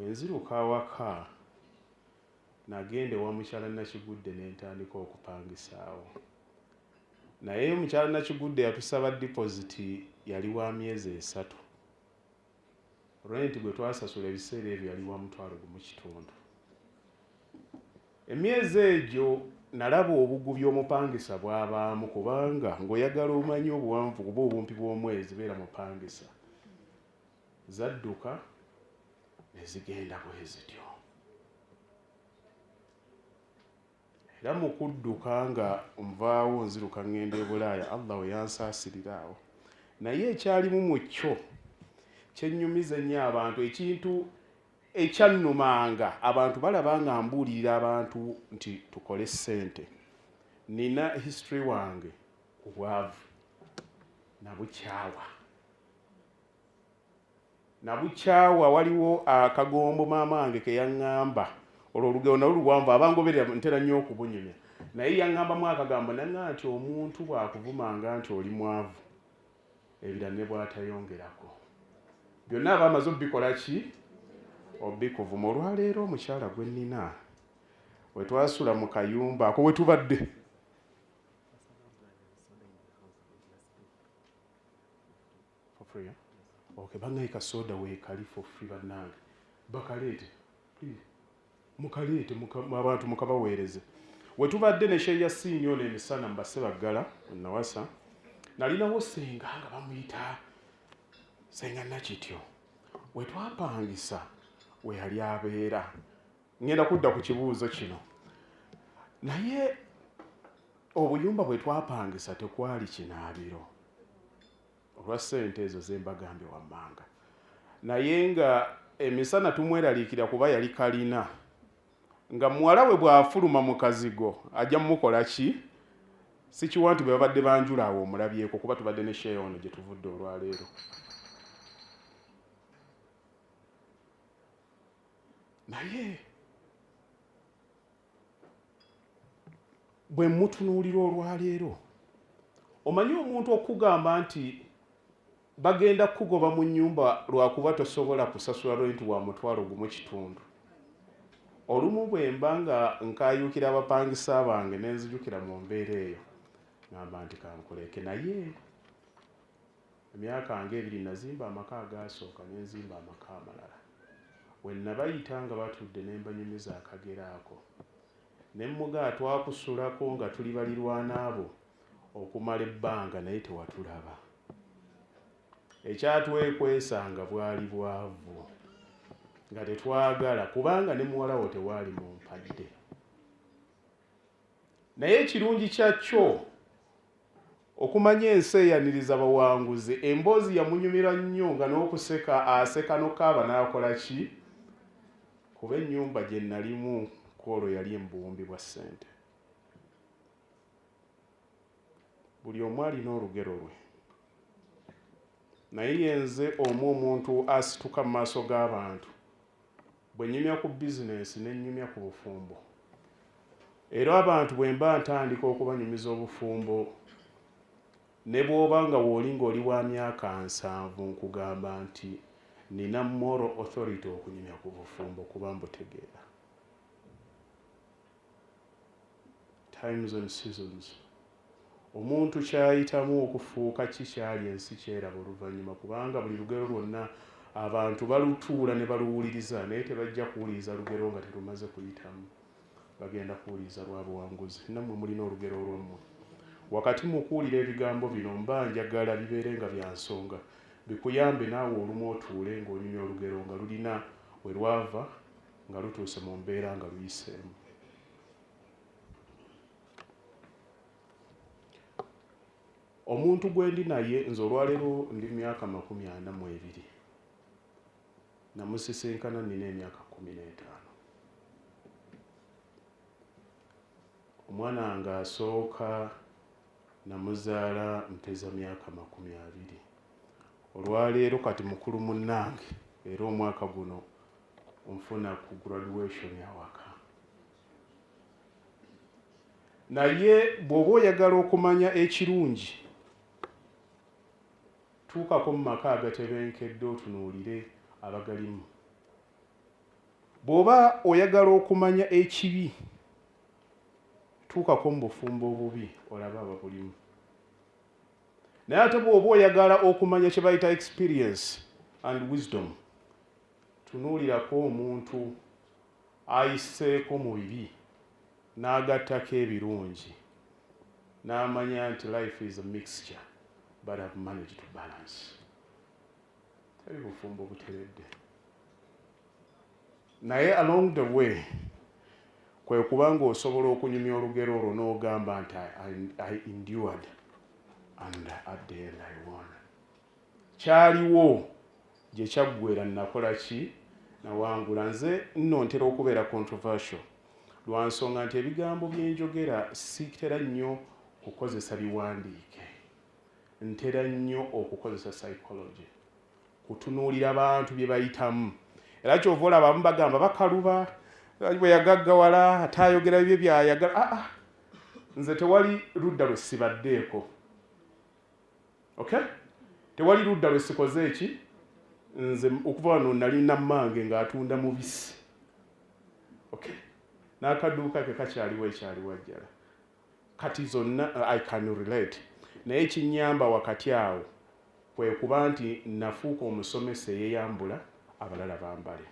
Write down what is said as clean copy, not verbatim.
bwenziruka awaka nagende wa mukyala Nakigudde n'entandika okupangisaawo naye mukyala Nakigudde yatusaba deposit yali wa myezi 3 rent gwe twasasula ebiseera ebyo yali wa $1,500 emyezi egyo nalaba obugu by'omupangisa bw'abaamu kubanga ng'oyagala omanyi obuwanvu kuba obumpi bw'omwezi beera mupangisa zadduka nezigenda bwe zityo era mu kudduka nga nvaawo nziruka ngenda e Bulaaya Allah we yansaasirira awo naye ekyalimu mu kyo kyennyumiza ennyo abantu ekintu ekyannumanga abantu balaba nga mbuulirira abantu nti tukole ssente nina history wange obwavu nabukyawa waliwo akagombo maama wange ke yaŋŋamba olwo olugero nalwo luwanvu abangoberera ntera nnyo okubunyumya naye yaŋŋambamu akagambo naŋŋamba nti omuntu bw'akuvumanga nti oli mwavu ebirala ne bw'atayongerako byonna aba amaze obbikola ki obbikuvuma olwaleero omukyala gwe nnina we twasula mu kayumba ako we tubadde bangayika soda weekali for free bannange bakaleete mukaleete abantu mukabaweereze we tubadde ne Sheikh Yasin ono emisana mbase baggala nawasa nalinawo senga nga bamuyita senga Nakityo we twapangisa we yali abeera ngenda kudda ku kibuuzo kino naye obuyumba bwe twapangisa tekwali kinaabiro olwa ssente ezo zembagambye wammanga naye nga emisana tumweraliikira kuba yali kalina nga muwala we bw'afuluma mu kazigo ajja mumukola ki sikiwa nti bwe babadde banjula awo omulabyeko kuba tubadde ne Sheikh ono gye tuvudde olwaleero naye bwe mutunuulira olwaleero omanyi omuntu okugamba nti bagenda kugoba mu nnyumba lwakuba tosobola kusasula rent wa $1,500 olumu bwe mba nga nkayuukira abapangisa bange nenzijukira mu mbeera eyo ngamba nti kankuleke naye emyaka nga 2 nazimba amaka agaasooka nenzimba amaka amalala we nabayita nga batudde ne mbanyumiza akagera ako ne mmuga twakusulako nga tuli balirwana abo okumala ebbanga naye tewatulaba ekyatwekwesanga bwali bwavu nga tetwagala kubanga ne muwala wo tewaali mu mpadde naye ekirungi kyakyo okumanya ensi eyaniriza bawanguzi emboozi yamunyumira nnyo nga n'okuseka aseka n'okaaba n'akola ki kuba ennyumba gye nalimu kwolwo yali embuwumbi bwa ssente buli omu alina olugero lwe naye yenze omuntu asituka mu maaso g'abantu bwe nnyumya ku bizinesi ne nnyumya ku bufumbo era abantu bwe mba ntandika okubanyumiza obufumbo ne bw'oba nga w'oli ng'oli wa myaka 7 nkugamba nti nina moral authority okunyumya ku bufumbo kuba mbutegeera times and seasons omuntu kyayitamu okufuuka kikyali ensi kyeraba oluvannyuma kubanga buli lugero lwonna abantu balutuula ne baluwuliriza naye tebajja kuwuliriza lugero nga terumaze kuyitamu bagenda kuwuliriza lwa buwanguzi nammwe mulina olugero lwammwe wakati mu kuwulira ebigambo bino mba njagala bibeere nga bya nsonga bikuyambe naawe olumu otuule ng'onyumya olugero nga lulina we lwava nga lutuuse mu mbeera nga luyiseemu omuntu gwe ndi naye nze olwaleero ndi myaka 42 namusisinkana nina emyaka 15 omwana nga asooka namuzaala mpeza myaka 20 olwaleero kati mukulu munnange era omwaka guno nfuna ku graduation awaka naye bw'oba oyagala okumanya ekirungi tuukako mu maka agatebenkedde otunuulire abagalimu bw'oba oyagala okumanya ekibi tuukako mu bufumbo obubi olaba ababulimu. Naye ate bw'oba oyagala okumanya kye bayita experience and wisdom, tunuulirako omuntu ayiseeko mu bibi n'agattako ebirungi n'amanya nti life is a mixture but I've managed to balance. Teri bufumbo buteredde. Naye along the way kwe kubanga osobola okunyumya olugero olwo n'ogamba nti I endured and at the end I won. Kyaliwo gye kyaggweera nakola ki? Nawangula. Nze nno ntera okubeera controversial lwa nsonga nti ebigambo byenjogera sitera nnyo kukozesa biwandiike, ntera nnyo okukozesa psychology, kutunuulira abantu bye bayitamu. Era kyova olaba abamu bagamba bakaluba, bwe yagaggawala ate ayogera bibye byayagala. Nze tewali ludda lwe sibaddeeko. Okay? Tewali ludda lwe sikoze eki? Nze okuva wano nali nammange ng'atunda mubisi. Okay? N'akaduuka ke kakyaliwo ekyaliwo ajjala. Kati zonna I can relate. Naye kinyamba wakati awo kwe kuba nti nafuuka omusomesa eyeeyambula abalala bambale.